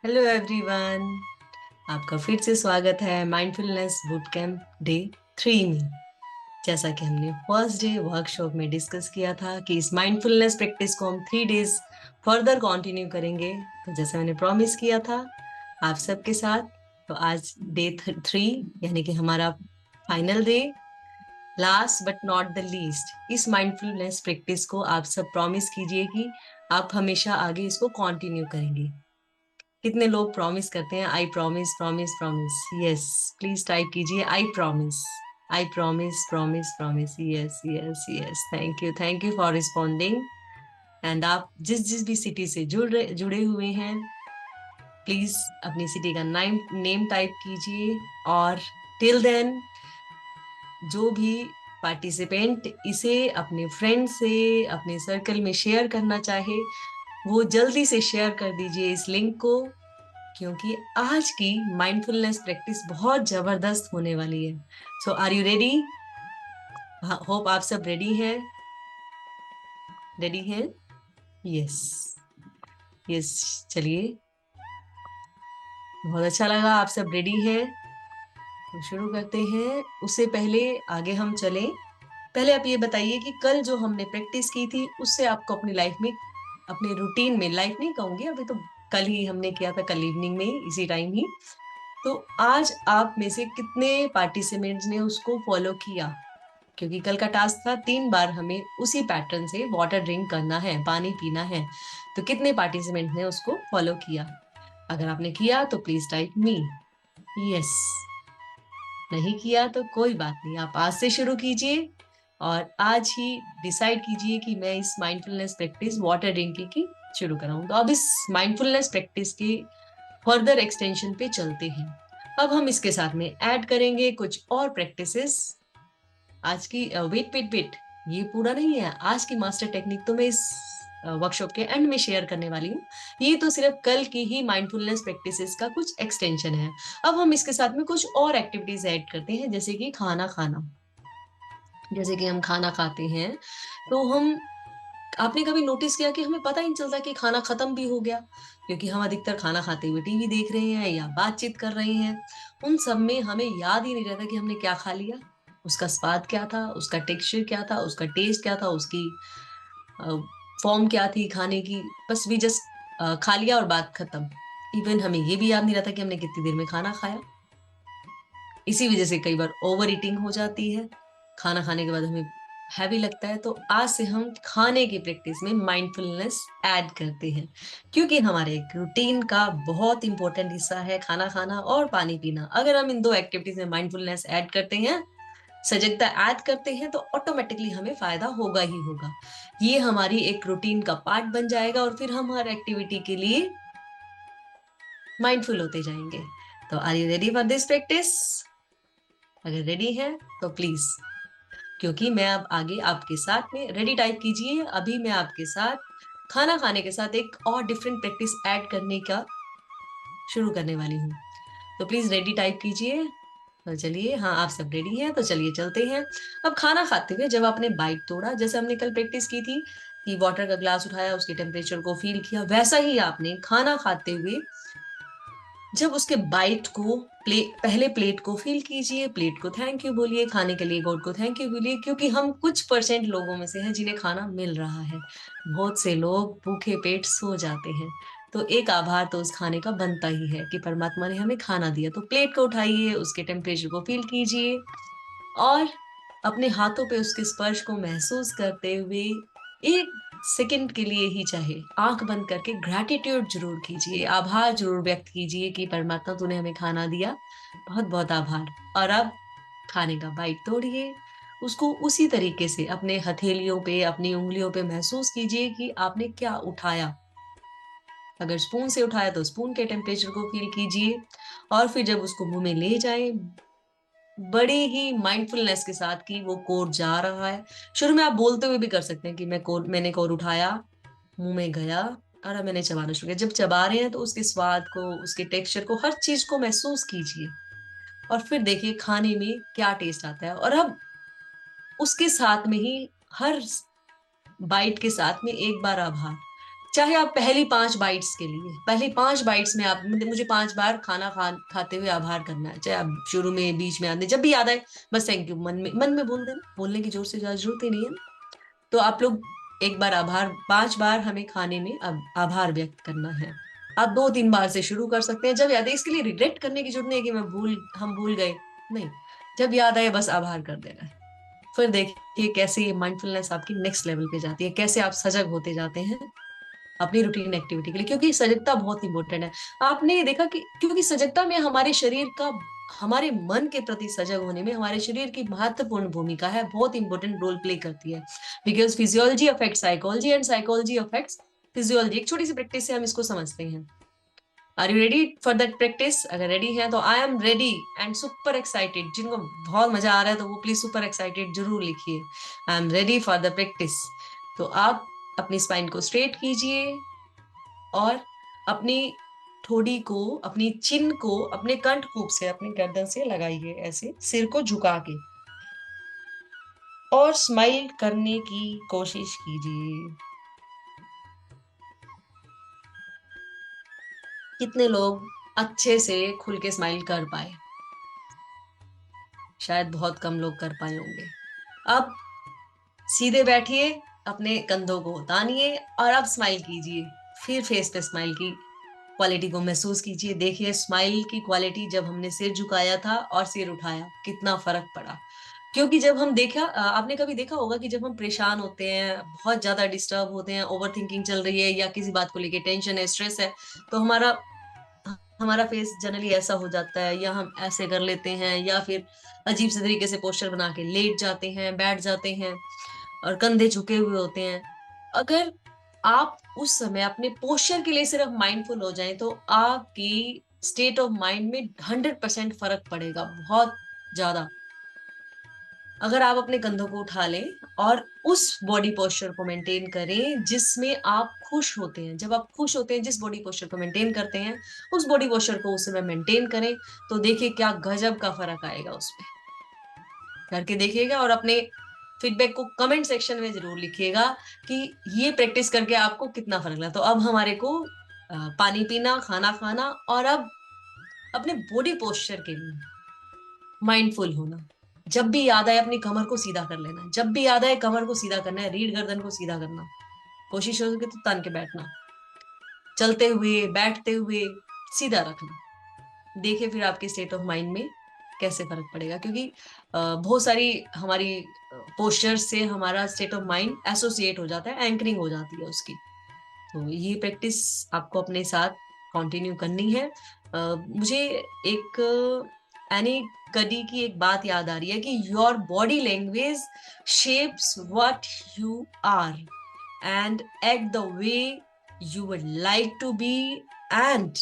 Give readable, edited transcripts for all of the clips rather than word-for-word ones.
Hello everyone. आपका फिर से स्वागत है माइंडफुलनेस बूट कैंप डे 3 में। जैसा कि हमने फर्स्ट डे वर्कशॉप में डिस्कस किया था कि इस माइंडफुलनेस प्रैक्टिस को हम 3 डेज फर्दर कंटिन्यू करेंगे, तो जैसे मैंने प्रॉमिस किया था आप सबके साथ, तो आज डे 3 यानी कि हमारा final day, last but not the least, इस माइंडफुलनेस प्रैक्टिस को आप सब प्रॉमिस कीजिए कि आप हमेशा आगे इसको कंटिन्यू करेंगे। कितने लोग प्रॉमिस करते हैं I promise promise promise? Yes, please type कीजिए I promise. I promise promise promise. Yes yes yes, thank you for responding. And आप जिस जिस भी सिटी से जुड़े हुए हैं, प्लीज अपनी सिटी का नाम नेम टाइप कीजिए। और टिल देन, जो भी पार्टिसिपेंट इसे अपने फ्रेंड से, अपने सर्कल में शेयर करना चाहे, वो जल्दी से शेयर कर दीजिए इस लिंक को, क्योंकि आज की माइंडफुलनेस प्रैक्टिस बहुत जबरदस्त होने वाली है। सो आर यू रेडी? होप आप सब रेडी हैं। रेडी हैं? Yes yes. चलिए, बहुत अच्छा लगा आप सब रेडी हैं, तो शुरू करते हैं। उससे पहले आगे हम चलें, पहले आप ये बताइए कि कल जो हमने प्रैक्टिस की थी उससे आपको अपनी लाइफ में, अपने रूटीन में, लाइफ नहीं कहूंगी अभी तो, कल ही हमने किया था, कल इवनिंग में ही, इसी टाइम ही। तो आज आप में से कितने पार्टिसिपेंट्स ने उसको फॉलो किया? क्योंकि कल का टास्क था 3 बार हमें उसी पैटर्न से वाटर ड्रिंक करना है, पानी पीना है। तो कितने पार्टिसिपेंट ने उसको फॉलो किया? अगर आपने किया तो प्लीज टाइप मी। यस। नहीं किया तो कोई बात नहीं, आप आज से शुरू कीजिए और आज ही डिसाइड कीजिए कि मैं इस माइंडफुलनेस प्रैक्टिस वाटर ड्रिंकिंग की शुरू कराऊं। तो अब इस माइंडफुलनेस प्रैक्टिस के फर्दर एक्सटेंशन पे चलते हैं। अब हम इसके साथ में ऐड करेंगे कुछ और प्रैक्टिसेस। आज की वेट वेट वेट, ये पूरा नहीं है। आज की मास्टर टेक्निक तो मैं इस वर्कशॉप के एंड में शेयर करने वाली हूँ। ये तो सिर्फ कल की ही माइंडफुलनेस प्रैक्टिसेस का कुछ एक्सटेंशन है। अब हम इसके साथ में कुछ और एक्टिविटीज ऐड करते हैं, जैसे कि खाना खाना। जैसे कि हम खाना खाते हैं, तो हम, आपने कभी नोटिस किया कि हमें पता ही नहीं चलता कि खाना खत्म भी हो गया, क्योंकि हम अधिकतर खाना खाते हुए टीवी देख रहे हैं या बातचीत कर रहे हैं। उन सब में हमें याद ही नहीं रहता कि हमने क्या खा लिया, उसका स्वाद क्या था, उसका टेक्सचर क्या था, उसका टेस्ट क्या था, उसकी फॉर्म क्या थी खाने की। बस भी जस्ट खा लिया और बात खत्म। इवन हमें ये भी याद नहीं रहता कि हमने कितनी देर में खाना खाया। इसी वजह से कई बार ओवर ईटिंग हो जाती है, खाना खाने के बाद हमें हैवी लगता है। तो आज से हम खाने की प्रैक्टिस में माइंडफुलनेस ऐड करते हैं, क्योंकि हमारे एक रूटीन का बहुत इंपॉर्टेंट हिस्सा है खाना खाना और पानी पीना। अगर हम इन दो एक्टिविटीज में माइंडफुलनेस ऐड करते हैं, सजगता ऐड करते हैं, तो ऑटोमेटिकली हमें फायदा होगा ही होगा। ये हमारी एक रूटीन का पार्ट बन जाएगा और फिर हम हर एक्टिविटी के लिए माइंडफुल होते जाएंगे। तो are you ready for this practice? अगर रेडी है तो प्लीज, क्योंकि मैं अब आगे आपके साथ में, रेडी टाइप कीजिए, अभी मैं आपके साथ खाना खाने के साथ एक और डिफरेंट प्रैक्टिस ऐड करने का शुरू करने वाली हूँ। तो प्लीज रेडी टाइप कीजिए। तो चलिए, हाँ आप सब रेडी हैं, तो चलिए चलते हैं। अब खाना खाते हुए जब आपने बाइट तोड़ा, जैसे हमने कल प्रैक्टिस की थी कि वाटर का ग्लास उठाया, उसके टेम्परेचर को फील किया, वैसा ही आपने खाना खाते हुए जब उसके बाइट को, पहले प्लेट को फील कीजिए, प्लेट को थैंक यू बोलिए, खाने के लिए गॉड को थैंक यू बोलिए, क्योंकि हम कुछ परसेंट लोगों में से हैं जिन्हें खाना मिल रहा है। बहुत से लोग भूखे पेट सो जाते हैं। तो एक आभार तो उस खाने का बनता ही है कि परमात्मा ने हमें खाना दिया। तो प्लेट को उठाइए, उसके टेम्परेचर को फील कीजिए और अपने हाथों पे उसके स्पर्श को महसूस करते हुए एक सेकंड के लिए ही चाहे आंख बंद करके ग्रैटिट्यूड जरूर कीजिए, आभार जरूर व्यक्त कीजिए कि परमात्मा तूने हमें खाना दिया, बहुत बहुत आभार। और अब खाने का बाइट तोड़िए, उसको उसी तरीके से अपने हथेलियों पे, अपनी उंगलियों पे महसूस कीजिए कि आपने क्या उठाया। अगर स्पून से उठाया तो स्पून के टेम्परेचर को फील कीजिए, और फिर जब उसको मुंह में ले जाए, बड़े ही माइंडफुलनेस के साथ कि वो कोर जा रहा है। शुरू में आप बोलते हुए भी कर सकते हैं कि मैंने कोर उठाया, मुंह में गया, और अब मैंने चबाना शुरू किया। जब चबा रहे हैं तो उसके स्वाद को, उसके टेक्सचर को, हर चीज को महसूस कीजिए, और फिर देखिए खाने में क्या टेस्ट आता है। और अब उसके साथ में ही, हर बाइट के साथ में एक बार आभार, चाहे आप पहली 5 बाइट्स के लिए, पहली 5 बाइट्स में आप मुझे 5 बार खाना खाते हुए आभार करना है, चाहे आप शुरू में, बीच में, आने, जब भी याद आए बस थैंक यू मन में बोल देना, बोलने की जोर से ज्यादा जरूरत ही नहीं है। तो आप लोग एक बार आभार, 5 बार हमें खाने में आभार व्यक्त करना है। आप 2-3 बार से शुरू कर सकते हैं, जब याद है। इसके लिए रिग्रेट करने की जरूरत नहीं है कि हम भूल गए, नहीं, जब याद आए बस आभार कर देना है। फिर देखिए कैसे ये माइंडफुलनेस आपकी नेक्स्ट लेवल पे जाती है, कैसे आप सजग होते जाते हैं अपनी रूटीन एक्टिविटी के लिए, क्योंकि सजगता बहुत इंपॉर्टेंट है। आपने ये देखा कि क्योंकि सजगता में हमारे शरीर का, हमारे मन के प्रति सजग होने में हमारे शरीर की महत्वपूर्ण भूमिका है, बहुत इंपॉर्टेंट रोल प्ले करती है। Because physiology affect psychology and psychology affects physiology. एक छोटी सी प्रैक्टिस से हम इसको समझते हैं। Are you ready for that practice? अगर रेडी है तो I am ready and super excited. जिनको बहुत मजा आ रहा है तो वो प्लीज सुपर एक्साइटेड जरूर लिखिए। आई am ready for the practice. तो आप अपनी स्पाइन को स्ट्रेट कीजिए और अपनी ठोड़ी को, अपनी चिन को अपने कंठकूप से, अपनी गर्दन से लगाइए, ऐसे सिर को झुका के, और स्माइल करने की कोशिश कीजिए। कितने लोग अच्छे से खुल के स्माइल कर पाए? शायद बहुत कम लोग कर पाए होंगे। अब सीधे बैठिए, अपने कंधों को तानिए और अब स्माइल कीजिए। फिर फेस पे स्माइल की क्वालिटी को महसूस कीजिए। देखिए स्माइल की क्वालिटी, जब हमने सिर झुकाया था और सिर उठाया, कितना फर्क पड़ा। क्योंकि जब हम देखा, आपने कभी देखा होगा कि जब हम परेशान होते हैं, बहुत ज्यादा डिस्टर्ब होते हैं, ओवर थिंकिंग चल रही है या किसी बात को लेके टेंशन है, स्ट्रेस है, तो हमारा हमारा फेस जनरली ऐसा हो जाता है, या हम ऐसे कर लेते हैं, या फिर अजीब से तरीके से पोस्चर बना के लेट जाते हैं, बैठ जाते हैं और कंधे झुके हुए होते हैं। अगर आप उस समय अपने पोस्चर के लिए सिर्फ माइंडफुल हो जाएं तो आपकी स्टेट ऑफ माइंड में 100% फर्क पड़ेगा, बहुत ज्यादा। अगर आप अपने कंधों को उठा लें और उस बॉडी पोस्चर को मेंटेन करें जिसमें आप खुश होते हैं, जब आप खुश होते हैं, जिस बॉडी पोस्चर को मेंटेन करते हैं, उस बॉडी पोस्चर को उस समय मेंटेन करें, तो देखिए क्या गजब का फर्क आएगा उसमें। करके देखिएगा और अपने फीडबैक को कमेंट सेक्शन में जरूर लिखिएगा कि ये प्रैक्टिस करके आपको कितना फर्क लगा। तो अब हमारे को पानी पीना, खाना खाना और अब अपने बॉडी पोस्चर के लिए माइंडफुल होना। जब भी याद आए अपनी कमर को सीधा कर लेना, जब भी याद आए कमर को सीधा करना है, रीढ़ गर्दन को सीधा करना, कोशिश हो सके तो तान के बैठना, चलते हुए बैठते हुए सीधा रखना। देखिए फिर आपके स्टेट ऑफ माइंड में कैसे फर्क पड़ेगा, क्योंकि बहुत सारी हमारी पोस्चर से हमारा स्टेट ऑफ माइंड एसोसिएट हो जाता है, एंकरिंग हो जाती है उसकी। तो ये प्रैक्टिस आपको अपने साथ कंटिन्यू करनी है। मुझे एक एनी कडी की एक बात याद आ रही है कि your body language shapes what you are and act the way you would like to be, and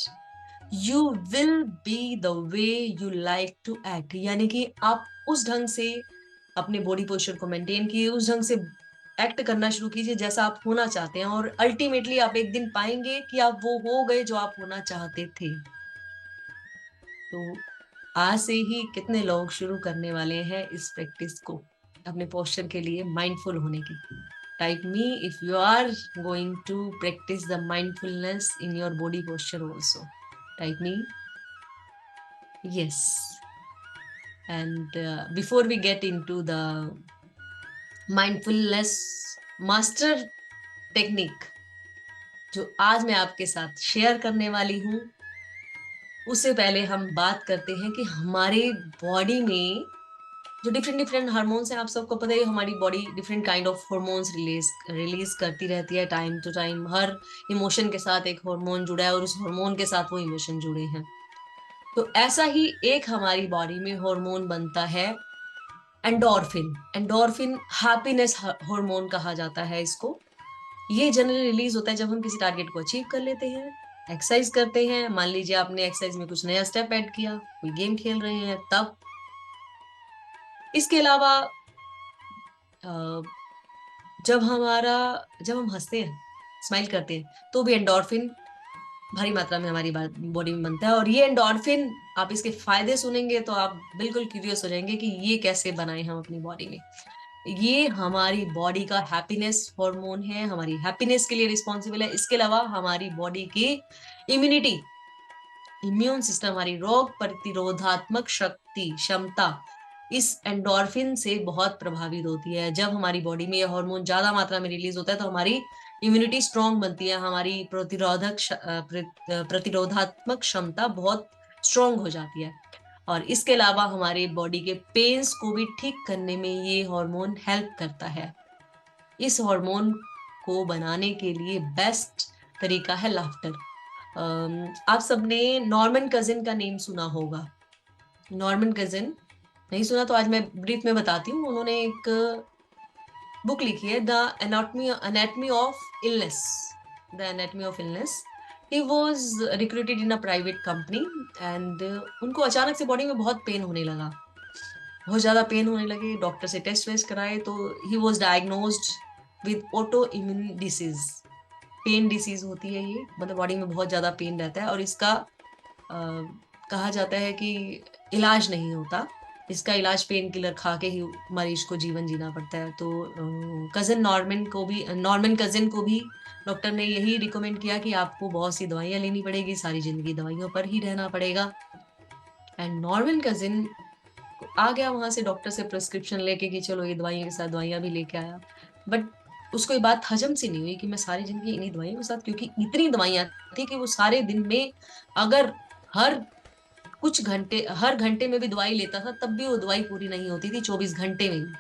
you will be the way you like to act. यानी कि आप उस ढंग से अपने बॉडी पोस्चर को मेंटेन किए, उस ढंग से एक्ट करना शुरू कीजिए जैसा आप होना चाहते हैं, और अल्टीमेटली आप एक दिन पाएंगे कि आप वो हो गए जो आप होना चाहते थे। तो आज से ही कितने लोग शुरू करने वाले हैं इस प्रैक्टिस को अपने पोस्चर के लिए माइंडफुल होने की? Type me if you are going to practice the mindfulness in your body posture also. Type me yes. And before we get into the mindfulness master technique जो आज मैं आपके साथ शेयर करने वाली हूँ, उससे पहले हम बात करते हैं कि हमारे बॉडी में जो डिफरेंट डिफरेंट हार्मोन्स हैं, आप सबको पता है हमारी body different kind of hormones release release करती रहती है टाइम टू टाइम। हर इमोशन के साथ एक हार्मोन जुड़ा है और उस हार्मोन के साथ वो इमोशन जुड़े हैं। तो ऐसा ही एक हमारी बॉडी में हार्मोन बनता है एंडोर्फिन। एंडोर्फिन हैप्पीनेस हार्मोन कहा जाता है इसको। ये जनरली रिलीज होता है जब हम किसी टारगेट को अचीव कर लेते हैं, एक्सरसाइज करते हैं। मान लीजिए आपने एक्सरसाइज में कुछ नया स्टेप ऐड किया, कोई गेम खेल रहे हैं तब। इसके अलावा जब हम हंसते हैं, स्माइल करते हैं, तो भी एंडोर्फिन भारी मात्रा में हमारी बॉडी में बनता है। और ये एंडोर्फिन, आप इसके फायदे सुनेंगे तो आप बिल्कुल क्यूरियस हो जाएंगे कि ये कैसे बनाए हम अपनी बॉडी में। ये हमारी बॉडी का हैप्पीनेस हार्मोन है, हमारी हैप्पीनेस के लिए रिस्पॉन्सिबल है। इसके अलावा हमारी बॉडी की इम्यूनिटी, इम्यून सिस्टम, हमारी रोग प्रतिरोधात्मक शक्ति, क्षमता इस एंडोर्फिन से बहुत प्रभावित होती है। जब हमारी बॉडी में यह हार्मोन ज्यादा मात्रा में रिलीज होता है तो हमारी इम्यूनिटी स्ट्रांग बनती है, हमारी प्रतिरोधात्मक क्षमता बहुत स्ट्रांग हो जाती है। और इसके अलावा हमारे बॉडी के पेन्स को भी ठीक करने में ये हार्मोन हेल्प करता है। इस हार्मोन को बनाने के लिए बेस्ट तरीका है लाफ्टर। आप सबने नॉर्मन कजिन का नेम सुना होगा। नॉर्मन कजिन नहीं सुना तो आज मैं ब्रीफ में बताती हूँ। उन्होंने एक बुक लिखी है, the anatomy of illness. The anatomy of illness. He was recruited in a private company and उनको अचानक से बॉडी में बहुत पेन होने लगा, बहुत ज्यादा पेन होने लगे। डॉक्टर से टेस्ट वेस्ट कराए तो he was diagnosed with auto immune disease. Pain disease होती है ये, मतलब बॉडी में बहुत ज्यादा पेन रहता है और इसका कहा जाता है कि इलाज नहीं होता। इसका इलाज पेन किलर खा के ही मरीज को जीवन जीना पड़ता है। तो कजिन नॉर्मन कजिन को भी डॉक्टर ने यही रिकमेंड किया कि आपको बहुत सी दवाइयां लेनी पड़ेगी, सारी जिंदगी दवाइयों पर ही रहना पड़ेगा। एंड नॉर्मन कजिन आ गया वहां से डॉक्टर से प्रिस्क्रिप्शन लेके कि चलो ये दवाइयों के साथ दवाइयां भी लेके आया। बट उसको ये बात हजम सी नहीं हुई कि मैं सारी जिंदगी इन्हीं दवाइयों के साथ, क्योंकि इतनी दवाइयां थी कि वो सारे दिन में अगर हर हर घंटे में भी दवाई लेता था तब भी वो दवाई पूरी नहीं होती थी 24 घंटे में भी।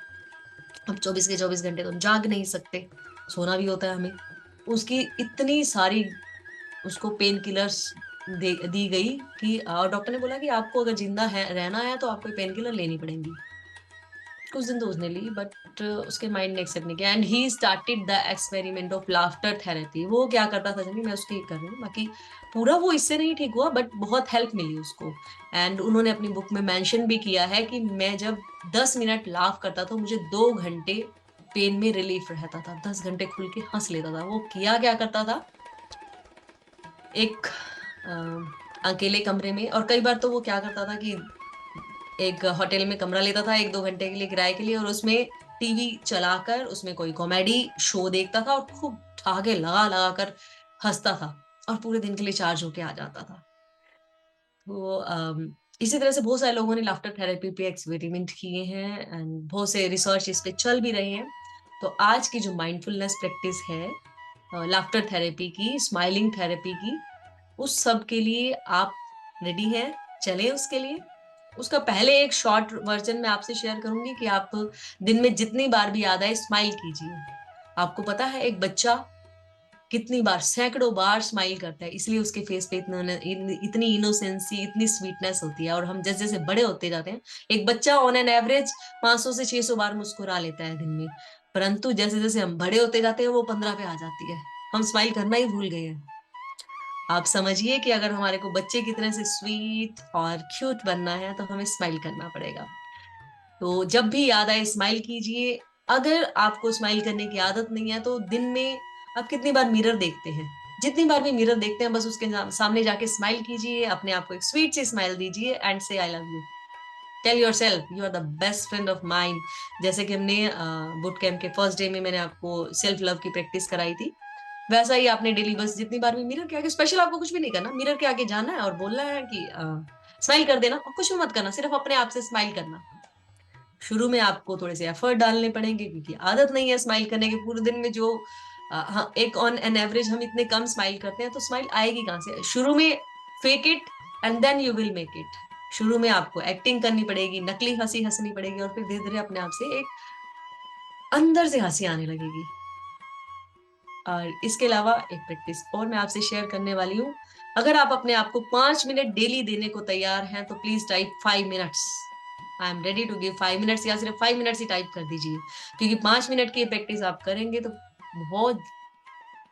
अब 24 के 24 घंटे तो हम जाग नहीं सकते, सोना भी होता है हमें। उसकी इतनी सारी उसको पेन किलर्स दी गई कि और डॉक्टर ने बोला कि आपको अगर जिंदा है रहना है तो आपको पेन किलर लेनी पड़ेंगी। कुछ दिन तो उसने ली बट उसके माइंड ने एक्सेप्ट नहीं किया and he started the experiment of laughter therapy. वो क्या करता था जानिए, मैं उसकी कर रही हूँ, बाकी पूरा वो इससे नहीं ठीक हुआ बट बहुत हेल्प मिली उसको। एंड उन्होंने अपनी बुक में मेंशन भी किया है कि मैं जब 10 मिनट लाफ करता था मुझे 2 घंटे पेन में रिलीफ रहता था, 10 घंटे खुल के हंस लेता था। वो किया क्या करता था, एक अकेले कमरे में, और कई बार तो वो क्या करता था कि एक होटल में कमरा लेता था 1-2 घंटे के लिए किराए के लिए और उसमें टीवी चलाकर उसमें कोई कॉमेडी शो देखता था और खूब ठहाके लगा लगा कर हंसता था और पूरे दिन के लिए चार्ज होके आ जाता था। तो इसी तरह से बहुत सारे लोगों ने लाफ्टर थेरेपी पे एक्सपेरिमेंट किए हैं एंड बहुत से रिसर्च इस पे चल भी रहे हैं। तो आज की जो माइंडफुलनेस प्रैक्टिस है लाफ्टर थेरेपी की, स्माइलिंग थेरेपी की, उस सब के लिए आप रेडी हैं? चले उसके लिए। उसका पहले एक शॉर्ट वर्जन मैं आपसे शेयर करूंगी कि आप दिन में जितनी बार भी याद आए स्माइल कीजिए। आपको पता है एक बच्चा कितनी बार, सैकड़ों बार स्माइल करता है, इसलिए उसके फेस पे इतनी इनोसेंसी, इतनी स्वीटनेस होती है। और हम जैसे जैसे बड़े होते जाते हैं, एक बच्चा ऑन एन एवरेज 500 से 600 बार मुस्कुरा लेता है दिन में, परंतु जैसे जैसे हम बड़े होते जाते हैं वो 15 पे आ जाती है। हम स्माइल करना ही भूल गए हैं। आप समझिए कि अगर हमारे को बच्चे की तरह से स्वीट और क्यूट बनना है तो हमें स्माइल करना पड़ेगा। तो जब भी याद आए स्माइल कीजिए। अगर आपको स्माइल करने की आदत नहीं है तो दिन में आप कितनी बार मिरर देखते हैं, जितनी बार भी मिरर देखते हैं बस उसके सामने जाके स्माइल कीजिए, अपने आप को एक स्वीट सी स्माइल दीजिए and say I love you. Tell yourself you are the best friend of mind. जैसे कि हमने बुट कैंप के फर्स्ट डे में मैंने आपको सेल्फ लव की प्रैक्टिस कराई थी, वैसा ही आपने डेली बस जितनी बार भी मिरर के आगे, स्पेशल आपको कुछ भी नहीं करना, मिरर के आगे जाना है और बोलना है कि स्माइल कर देना, और कुछ भी मत करना, सिर्फ अपने आप से स्माइल करना। शुरू में आपको थोड़े से एफर्ट डालने पड़ेंगे क्योंकि आदत नहीं है स्माइल करने की पूरे दिन में। जो हाँ, एक ऑन एन एवरेज हम इतने कम स्माइल करते हैं तो स्माइल आएगी कहाँ से? शुरू में fake it and then you will make it. शुरू में आपको एक्टिंग करनी पड़ेगी, नकली हंसी हंसनी पड़ेगी और फिर धीरे धीरे अपने आप से एक अंदर से हंसी आने लगेगी। और इसके अलावा एक प्रैक्टिस और मैं आपसे शेयर करने वाली हूँ। अगर आप अपने आप को 5 मिनट डेली देने को तैयार हैं तो please type 5 minutes. I am ready to give 5 minutes, या सिर्फ 5 मिनट्स ही टाइप कर दीजिए, क्योंकि 5 मिनट की प्रैक्टिस आप करेंगे तो बहुत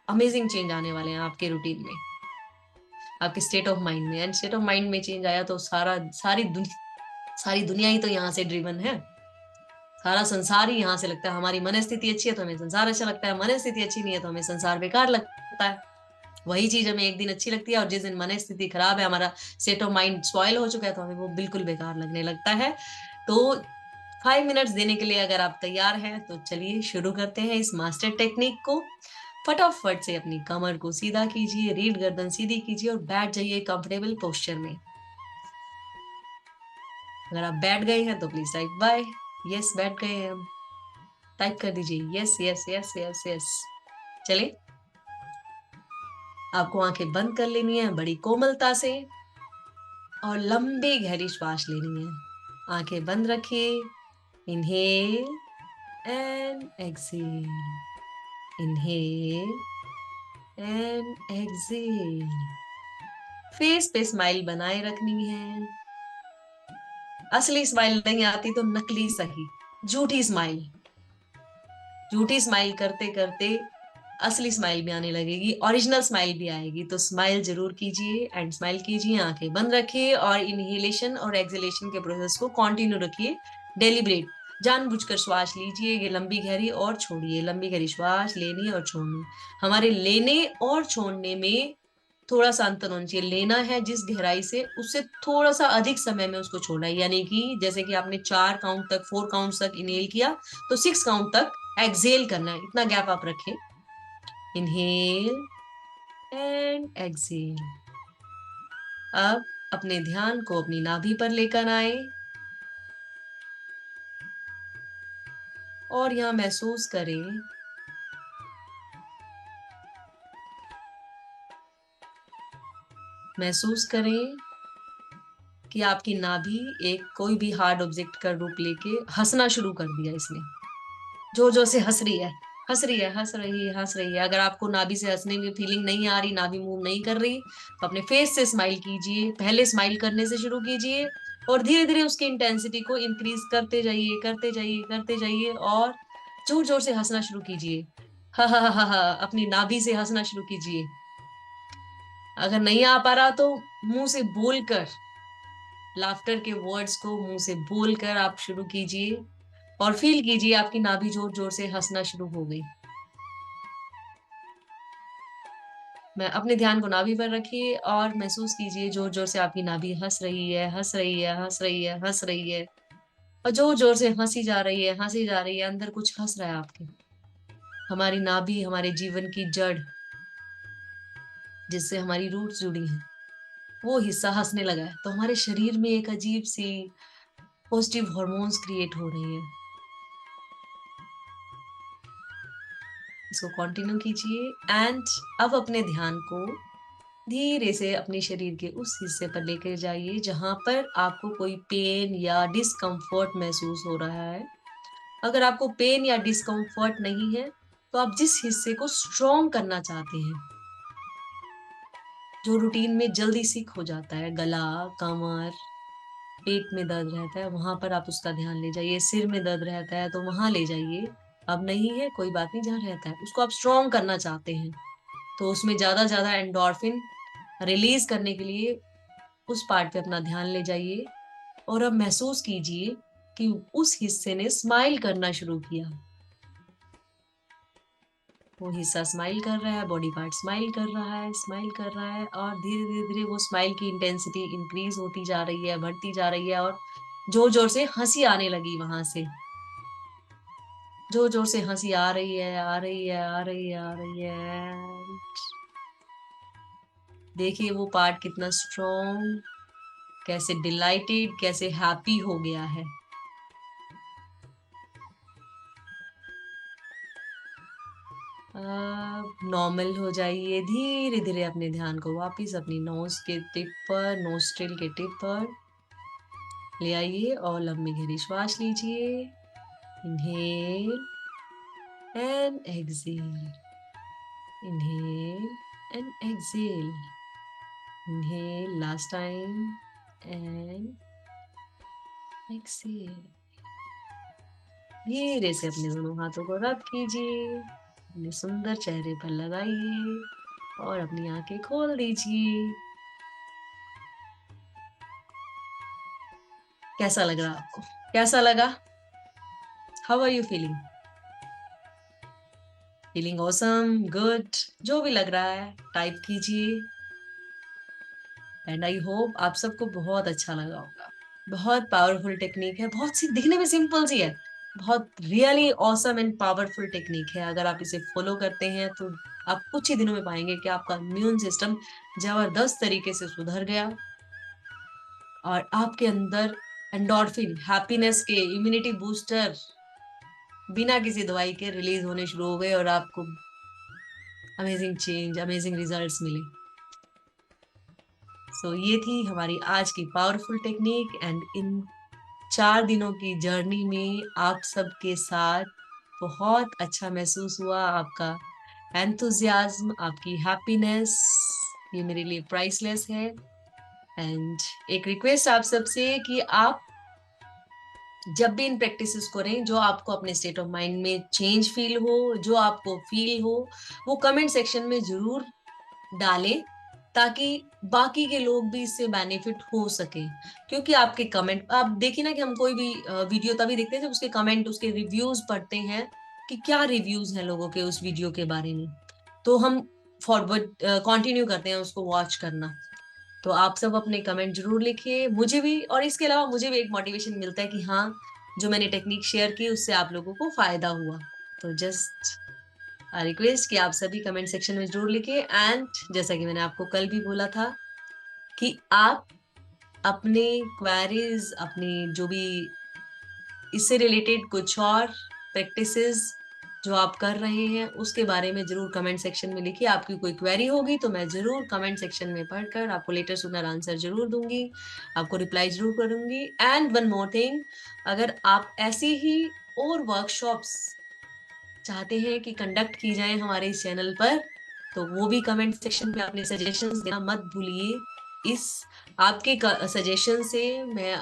अमेजिंग चेंज आने वाले हैं आपके रूटीन में, आपके स्टेट ऑफ माइंड में। एंड स्टेट ऑफ माइंड में चेंज आया तो सारी दुनिया ही तो यहाँ से ड्रिवन है। सारा संसार ही यहाँ से लगता है। हमारी मनस्थिति अच्छी है तो हमें संसार अच्छा लगता है, मनस्थिति अच्छी नहीं है तो हमें संसार बेकार लगता है। वही चीज हमें एक दिन अच्छी लगती है और जिस दिन मनस्थिति खराब है, हमारा स्टेट ऑफ माइंड स्पॉइल हो चुका है, तो हमें वो बिल्कुल बेकार लगने लगता है। तो 5 मिनट्स देने के लिए अगर आप तैयार हैं तो चलिए शुरू करते हैं इस मास्टर टेक्निक को। फटाफट से अपनी कमर को सीधा कीजिए, रीढ़ गर्दन सीधी कीजिए और बैठ जाइए कंफर्टेबल पोस्चर में। अगर आप बैठ गए हैं तो प्लीज टाइप बाय। यस, बैठ गए हैं हम। टाइप कर दीजिए yes yes yes yes yes. चले, आपको आंखें बंद कर लेनी है बड़ी कोमलता से और लंबी गहरी श्वास लेनी है। आंखें बंद रखिए। Inhale and exhale, inhale and exhale. Face पे स्माइल बनाए रखनी है। असली स्माइल नहीं आती तो नकली सही, झूठी स्माइल। झूठी स्माइल करते करते असली स्माइल भी आने लगेगी, ओरिजिनल स्माइल भी आएगी। तो स्माइल जरूर कीजिए एंड स्माइल कीजिए, आंखें बंद रखिए और इनहेलेशन और एक्सहेलेशन के प्रोसेस को कंटिन्यू रखिए। डेलिब्रेट, जानबूझकर श्वास लीजिए ये लंबी गहरी और छोड़िए। लंबी गहरी श्वास लेनी और छोड़नी। हमारे लेने और छोड़ने में थोड़ा सा अंतर होना चाहिए। लेना है जिस गहराई से, उससे थोड़ा सा अधिक समय में उसको छोड़ना है। यानी कि जैसे कि आपने 4 काउंट तक, 4 काउंट तक इनहेल किया तो 6 काउंट तक एक्सेल करना है। इतना गैप आप रखें। Inhale and exhale. अब अपने ध्यान को अपनी नाभि पर लेकर आए और यहां महसूस करें महसूस करें कि आपकी नाभि एक कोई भी हार्ड ऑब्जेक्ट का रूप लेके हंसना शुरू कर दिया इसने। जोर जोर से हंस रही है, हंस रही है, हंस रही है, हंस रही है। अगर आपको नाभि से हंसने की फीलिंग नहीं आ रही, नाभि मूव नहीं कर रही, तो अपने फेस से स्माइल कीजिए। पहले स्माइल करने से शुरू कीजिए और धीरे धीरे उसकी इंटेंसिटी को इंक्रीज करते जाइए, करते जाइए, करते जाइए और जोर जोर से हंसना शुरू कीजिए। हा हा हा हा, अपनी नाभि से हंसना शुरू कीजिए। अगर नहीं आ पा रहा तो मुंह से बोलकर, लाफ्टर के वर्ड्स को मुंह से बोलकर आप शुरू कीजिए और फील कीजिए आपकी नाभि जोर जोर से हंसना शुरू हो गई। मैं अपने ध्यान को नाभि पर रखिए और महसूस कीजिए जोर जोर से आपकी नाभि हंस रही है, हंस रही है, हंस रही है, हंस रही है और जोर जोर से हंसी जा रही है, हंसी जा रही है। अंदर कुछ हंस रहा है आपके। हमारी नाभि हमारे जीवन की जड़, जिससे हमारी रूट्स जुड़ी हैं, वो हिस्सा हंसने लगा है। तो हमारे शरीर में एक अजीब सी पॉजिटिव हॉर्मोन्स क्रिएट हो रही है। इसको कंटिन्यू कीजिए एंड अब अपने ध्यान को धीरे से अपने शरीर के उस हिस्से पर लेकर जाइए जहां पर आपको कोई पेन या डिस्कम्फर्ट महसूस हो रहा है। अगर आपको पेन या डिस्कम्फर्ट नहीं है तो आप जिस हिस्से को स्ट्रॉन्ग करना चाहते हैं, जो रूटीन में जल्दी सिक हो जाता है, गला, कमर, पेट में दर्द रहता है, वहां पर आप उसका ध्यान ले जाइए। सिर में दर्द रहता है तो वहां ले जाइए। अब नहीं है कोई बात नहीं, जहां रहता है उसको आप स्ट्रॉन्ग करना चाहते हैं तो उसमें ज्यादा ज्यादा एंडोर्फिन रिलीज करने के लिए उस पार्ट पे अपना ध्यान ले जाइए और अब महसूस कीजिए कि उस हिस्से ने स्माइल करना शुरू किया। वो हिस्सा स्माइल कर रहा है, बॉडी पार्ट स्माइल कर रहा है, स्माइल कर रहा है और धीरे धीरे धीरे वो स्माइल की इंटेंसिटी इंक्रीज होती जा रही है, बढ़ती जा रही है और जोर जोर से हंसी आने लगी वहां से। जोर जोर से हंसी आ रही है, आ रही है, आ रही है, आ रही है। देखिए वो पार्ट कितना स्ट्रॉन्ग, कैसे डिलाइटेड, कैसे हैप्पी हो गया है। अब नॉर्मल हो जाइए। धीरे धीरे अपने ध्यान को वापस अपनी नोज के टिप पर, नोस्ट्रिल के टिप पर ले आइए और लंबी गहरी श्वास लीजिए। Inhale and exhale, inhale and exhale, inhale last time and exhale. धीरे से अपने दोनों हाथों को रब कीजिए, अपने सुंदर चेहरे पर लगाइए और अपनी आंखें खोल दीजिए। कैसा लग रहा आपको? कैसा लगा? How are you feeling? Feeling awesome, good, जो भी लग रहा है टाइप कीजिए एंड आई होप आप सबको बहुत अच्छा लगा होगा। बहुत पावरफुल टेक्निक है, बहुत सी दिखने में सिंपल सी है, बहुत really awesome and powerful technique है। अगर आप इसे फॉलो करते हैं तो आप कुछ ही दिनों में पाएंगे कि आपका इम्यून सिस्टम जबरदस्त तरीके से सुधर गया और आपके अंदर एंडोर्फिन, हैप्पीनेस के इम्यूनिटी बूस्टर बिना किसी दवाई के रिलीज होने शुरू हो गए और आपको अमेजिंग चेंज, अमेजिंग रिजल्ट्स मिले। ये थी हमारी आज की पावरफुल टेक्निक एंड इन 4 दिनों की जर्नी में आप सबके साथ बहुत अच्छा महसूस हुआ। आपका एंथुजियाज्म, आपकी हैप्पीनेस, ये मेरे लिए प्राइसलेस है। एंड एक रिक्वेस्ट आप सबसे कि आप जब भी इन प्रैक्टिसेस करें, जो आपको अपने स्टेट ऑफ माइंड में चेंज फील हो, जो आपको फील हो, वो कमेंट सेक्शन में जरूर डालें ताकि बाकी के लोग भी इससे बेनिफिट हो सके। क्योंकि आपके कमेंट, आप देखिए ना कि हम कोई भी वीडियो तभी देखते हैं जब उसके कमेंट, उसके रिव्यूज पढ़ते हैं कि क्या रिव्यूज हैं लोगों के उस वीडियो के बारे में, तो हम फॉरवर्ड कंटिन्यू करते हैं उसको वॉच करना। तो आप सब अपने कमेंट जरूर लिखिए मुझे भी, और इसके अलावा मुझे भी एक मोटिवेशन मिलता है कि हाँ, जो मैंने टेक्निक शेयर की उससे आप लोगों को फायदा हुआ। तो जस्ट रिक्वेस्ट कि आप सभी कमेंट सेक्शन में जरूर लिखिए। एंड जैसा कि मैंने आपको कल भी बोला था कि आप अपने क्वेरीज, अपने जो भी इससे रिलेटेड कुछ और प्रैक्टिसेस जो आप कर रहे हैं उसके बारे में जरूर कमेंट सेक्शन में लिखिए। आपकी कोई क्वेरी होगी तो मैं जरूर कमेंट सेक्शन में पढ़कर आपको लेटर सुनर आंसर जरूर दूंगी, आपको रिप्लाई जरूर करूंगी। एंड वन मोर थिंग, अगर आप ऐसी ही और वर्कशॉप्स चाहते हैं कि कंडक्ट की जाए हमारे इस चैनल पर, तो वो भी कमेंट सेक्शन में अपने सजेशंस देना मत भूलिए। इस आपके सजेशन से मैं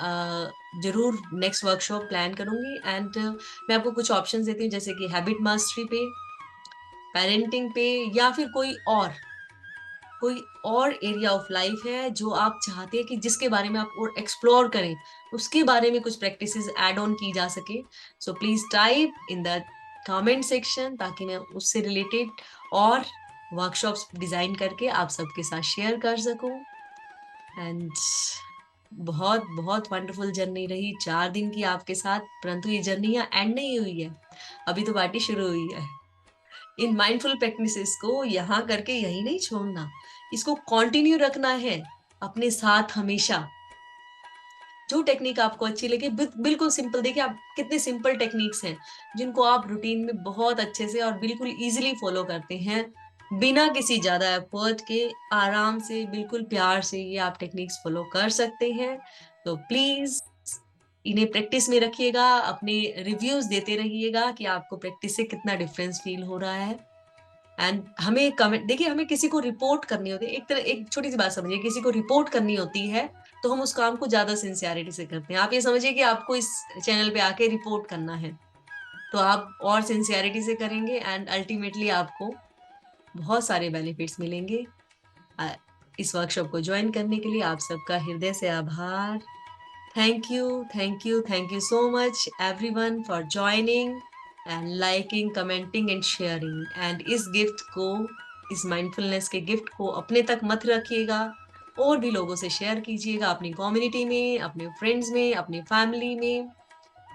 जरूर नेक्स्ट वर्कशॉप प्लान करूंगी। एंड मैं आपको कुछ ऑप्शंस देती हूँ, जैसे कि हैबिट मास्टरी पे, पेरेंटिंग पे, या फिर कोई और एरिया ऑफ लाइफ है जो आप चाहते हैं कि जिसके बारे में आप और एक्सप्लोर करें, उसके बारे में कुछ प्रैक्टिसेस ऐड ऑन की जा सके। So please type in the comment section ताकि मैं उससे रिलेटेड और वर्कशॉप्स डिजाइन करके आप सबके साथ शेयर कर सकूं। एंड बहुत बहुत वंडरफुल जर्नी रही 4 दिन की आपके साथ, परंतु ये जर्नी यहाँ एंड नहीं हुई है, अभी तो पार्टी शुरू हुई है। इन माइंडफुल प्रैक्टिसेस को यहाँ करके यही नहीं छोड़ना, इसको कंटिन्यू रखना है अपने साथ हमेशा। जो टेक्निक आपको अच्छी लगे, बिल्कुल सिंपल, देखिए आप कितने सिंपल टेक्निक्स हैं जिनको आप रूटीन में बहुत अच्छे से और बिल्कुल इजीली फॉलो करते हैं, बिना किसी ज्यादा एफर्ट के, आराम से, बिल्कुल प्यार से ये आप टेक्निक्स फॉलो कर सकते हैं। तो प्लीज इन्हें प्रैक्टिस में रखिएगा, अपने रिव्यूज देते रहिएगा कि आपको प्रैक्टिस से कितना डिफरेंस फील हो रहा है। एंड हमें कमेंट, देखिए हमें किसी को रिपोर्ट करनी होती है, एक तरह, एक छोटी सी बात समझिए, किसी को रिपोर्ट करनी होती है तो हम उस काम को ज्यादा सिंसियरिटी से करते हैं। आप ये समझिए कि आपको इस चैनल पे आके रिपोर्ट करना है तो आप और सिंसियरिटी से करेंगे एंड अल्टीमेटली आपको बहुत सारे बेनिफिट्स मिलेंगे। आ, इस वर्कशॉप को ज्वाइन करने के लिए आप सबका हृदय से आभार। Thank you, thank you, thank you so much everyone for joining and liking, commenting and sharing. And इस गिफ्ट को, इस माइंडफुलनेस के गिफ्ट को अपने तक मत रखिएगा, और भी लोगों से शेयर कीजिएगा, अपनी कम्युनिटी में, अपने फ्रेंड्स में, अपनी फैमिली में,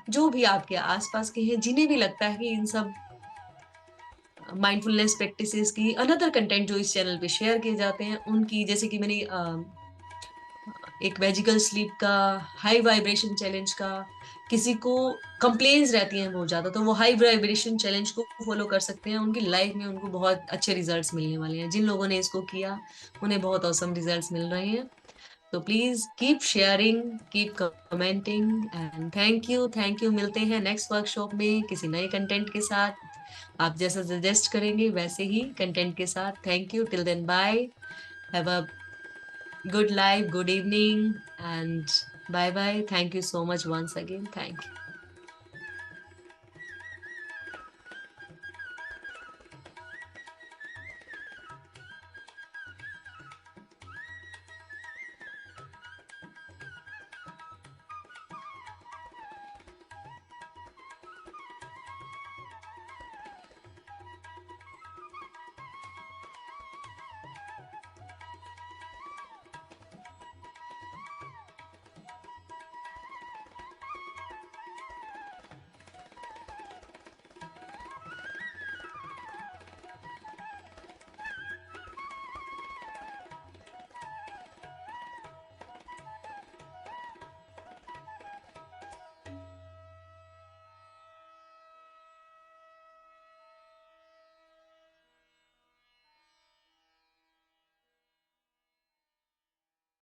जो भी आपके आसपास के हैं, जिन्हें भी लगता है कि इन सब माइंडफुलनेस प्रैक्टिसेस की अनदर कंटेंट जो इस चैनल पे शेयर किए जाते हैं उनकी, जैसे कि मैंने एक वेजिकल स्लीप का, हाई वाइब्रेशन चैलेंज का, किसी को कंप्लेन्स रहती हैं बहुत ज्यादा, तो वो हाई वाइब्रेशन चैलेंज को फॉलो कर सकते हैं, उनकी लाइफ में उनको बहुत अच्छे रिजल्ट्स मिलने वाले हैं। जिन लोगों ने इसको किया उन्हें बहुत औसम रिजल्ट्स मिल रहे हैं। तो please keep sharing, keep commenting and thank you. मिलते हैं नेक्स्ट वर्कशॉप में किसी नए कंटेंट के साथ, आप जैसा सजेस्ट करेंगे वैसे ही कंटेंट के साथ। Thank you, till then bye, have a good life, good evening, and bye bye. Thank you so much once again. Thank you.